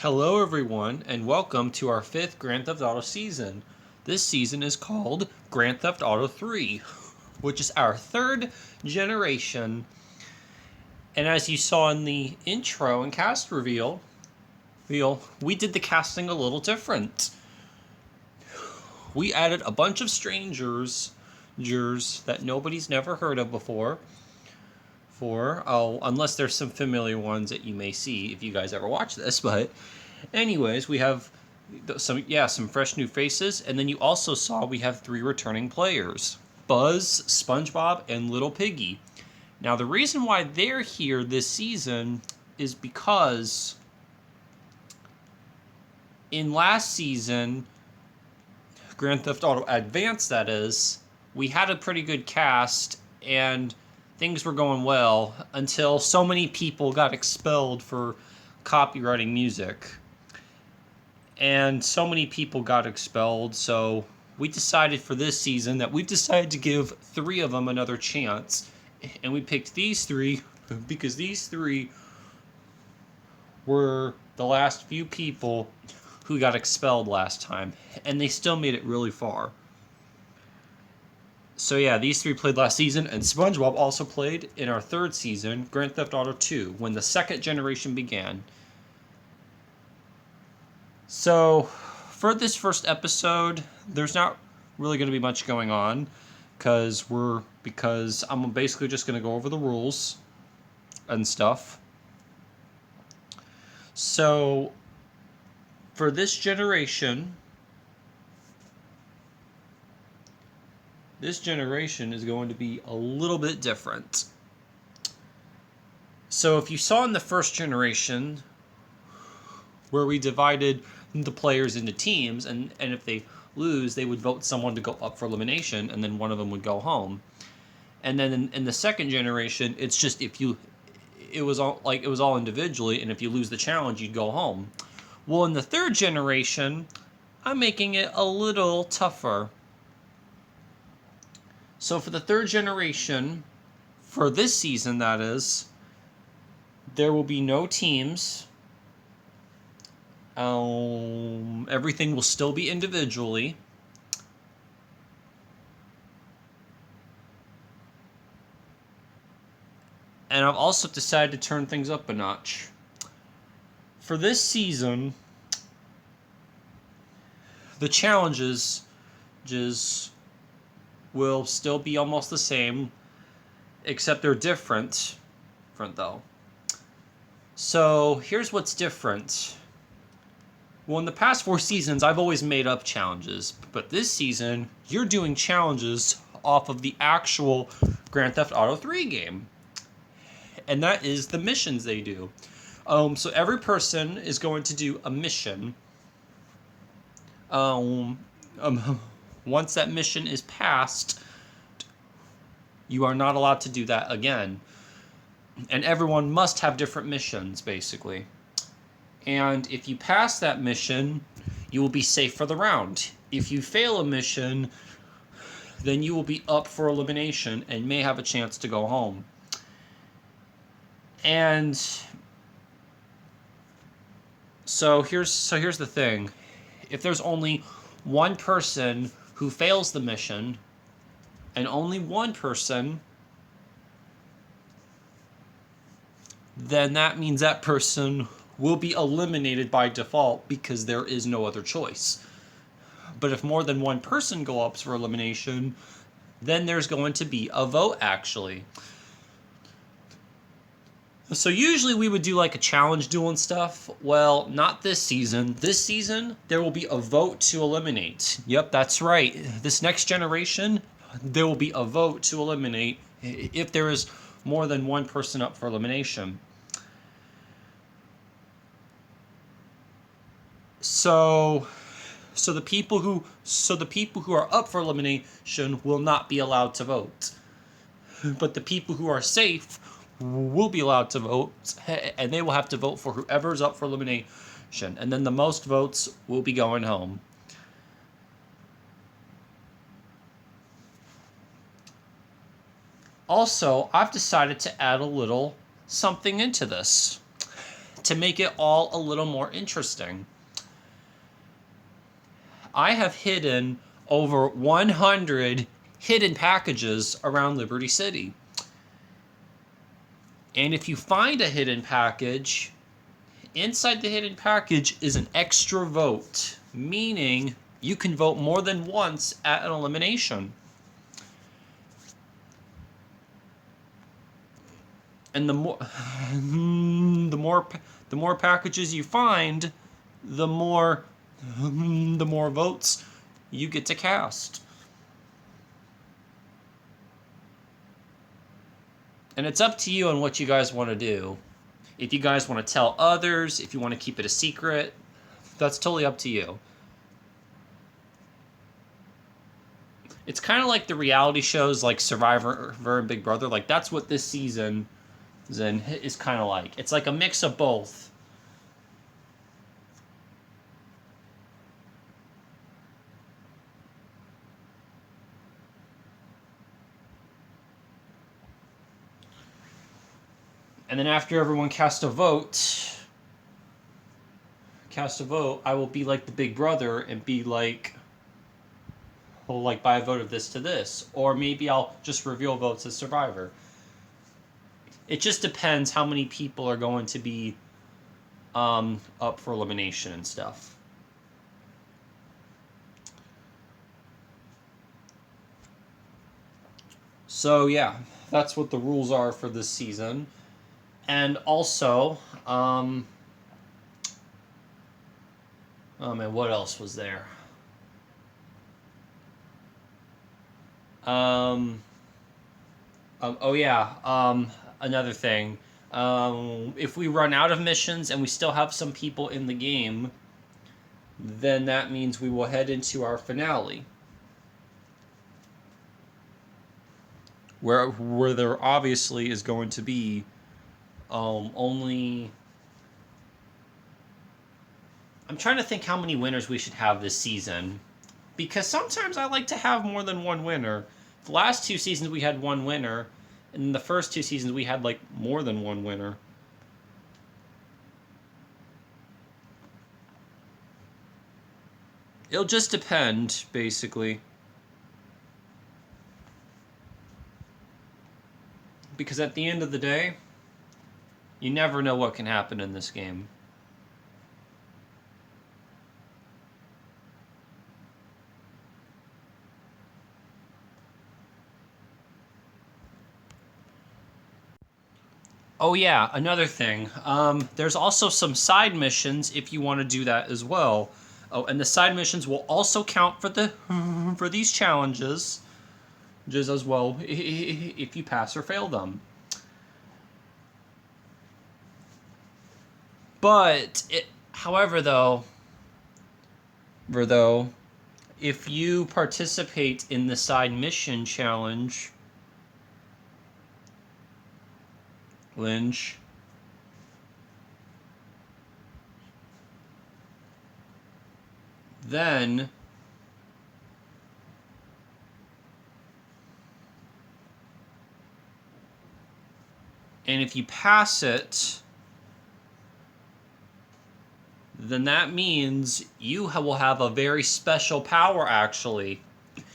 Hello, everyone, and welcome to our fifth Grand Theft Auto season. This season is called Grand Theft Auto 3, which is our third generation. And as you saw in the intro and cast reveal, we did the casting a little different. We added a bunch of strangers that nobody's never heard of before. Unless there's some familiar ones that you may see if you guys ever watch this. But anyways, we have some fresh new faces, and then you also saw we have 3 returning players: Buzz, SpongeBob, and Little Piggy. Now, the reason why they're here this season is because in last season, Grand Theft Auto Advance, that is, we had a pretty good cast, and things were going well until so many people got expelled for copywriting music. And so many people got expelled, so we decided for this season that we've decided to give 3 of them another chance. And we picked these 3 because these 3 were the last few people who got expelled last time, and they still made it really far. So yeah, these 3 played last season, and SpongeBob also played in our third season, Grand Theft Auto 2, when the second generation began. So, for this first episode, there's not really going to be much going on, because I'm basically just going to go over the rules and stuff. So, for this generation is going to be a little bit different. So, if you saw in the first generation where we divided the players into teams, and if they lose, they would vote someone to go up for elimination, and then one of them would go home. And then in the second generation, it's just it was all individually, and if you lose the challenge, you'd go home. Well, in the third generation, I'm making it a little tougher. So for the third generation, for this season that is, there will be no teams. Everything will still be individually. And I've also decided to turn things up a notch. For this season, the challenges will still be almost the same, except they're different though. So here's what's different. Well, in the past 4 seasons, I've always made up challenges, but this season, you're doing challenges off of the actual Grand Theft Auto 3 game. And that is the missions they do. So every person is going to do a mission. Once that mission is passed, you are not allowed to do that again. And everyone must have different missions, basically. And if you pass that mission, you will be safe for the round. If you fail a mission, then you will be up for elimination and may have a chance to go home. And so here's the thing. If there's only one person who fails the mission, and only one person, then that means that person will be eliminated by default because there is no other choice. But if more than one person go up for elimination, then there's going to be a vote, actually. So usually we would do like a challenge duel and stuff. Well, not this season. This season, there will be a vote to eliminate. Yep, that's right. This next generation, there will be a vote to eliminate if there is more than one person up for elimination. So the people who are up for elimination will not be allowed to vote. But the people who are safe will be allowed to vote, and they will have to vote for whoever's up for elimination. And then the most votes will be going home. Also, I've decided to add a little something into this. to make it all a little more interesting. I have hidden over 100 hidden packages around Liberty City. And if you find a hidden package, inside the hidden package is an extra vote, meaning you can vote more than once at an elimination. And the more packages you find, the more votes you get to cast. And it's up to you on what you guys want to do. If you guys want to tell others, if you want to keep it a secret, that's totally up to you. It's kind of like the reality shows like Survivor and Big Brother. Like, that's what this season is kind of like. It's like a mix of both. And then after everyone casts a vote, I will be like the Big Brother and be like, well, like, by a vote of this to this. Or maybe I'll just reveal votes as Survivor. It just depends how many people are going to be up for elimination and stuff. So yeah, that's what the rules are for this season. And also, oh man, what else was there? Another thing. If we run out of missions and we still have some people in the game, then that means we will head into our finale. Where there obviously is going to be only... I'm trying to think how many winners we should have this season. Because sometimes I like to have more than one winner. The last 2 seasons we had one winner. And in the first 2 seasons we had like more than one winner. It'll just depend, basically. Because at the end of the day, you never know what can happen in this game. Oh yeah, another thing. There's also some side missions if you want to do that as well. Oh, and the side missions will also count for these challenges, just as well if you pass or fail them. But however, if you participate in the side mission challenge, Lynch, then and if you pass it, then that means you will have a very special power, actually.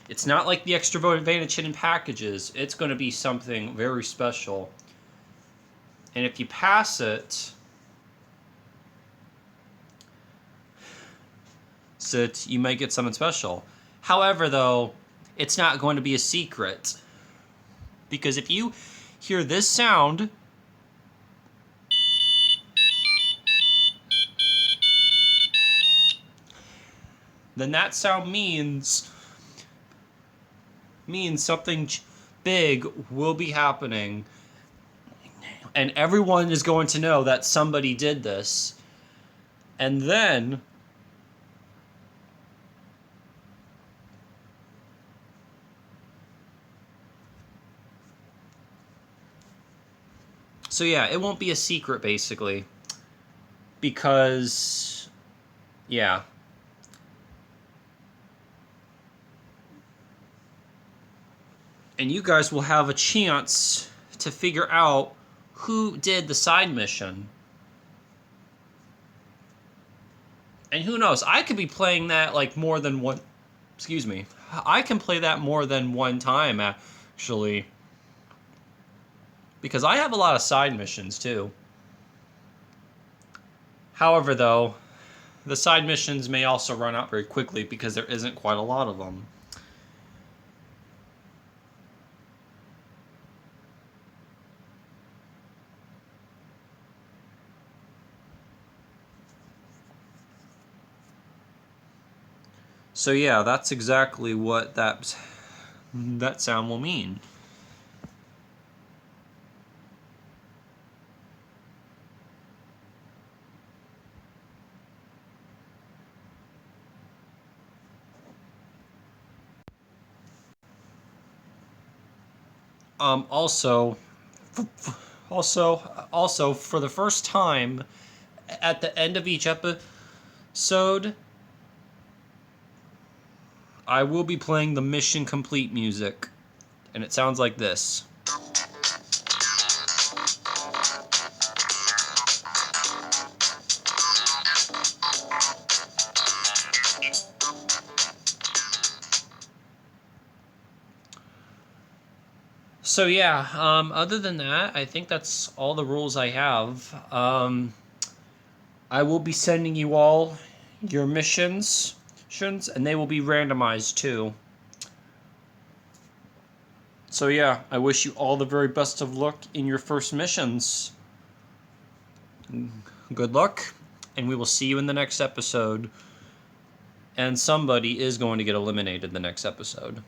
It's not like the extra vote advantage hidden packages. It's going to be something very special. And if you pass it, you might get something special. However, though, it's not going to be a secret. Because if you hear this sound, then that sound means something big will be happening. And everyone is going to know that somebody did this. And then so yeah, it won't be a secret, basically. Because, yeah. And you guys will have a chance to figure out who did the side mission. And who knows? I could be playing that like more than one. Excuse me. I can play that more than one time actually, because I have a lot of side missions too. However, though, the side missions may also run out very quickly because there isn't quite a lot of them. So yeah, that's exactly what that sound will mean. Also, also for the first time, at the end of each episode, I will be playing the mission complete music, and it sounds like this. So yeah, other than that, I think that's all the rules I have. I will be sending you all your missions, and they will be randomized too. So yeah, I wish you all the very best of luck in your first missions. Good luck, and we will see you in the next episode. And somebody is going to get eliminated the next episode.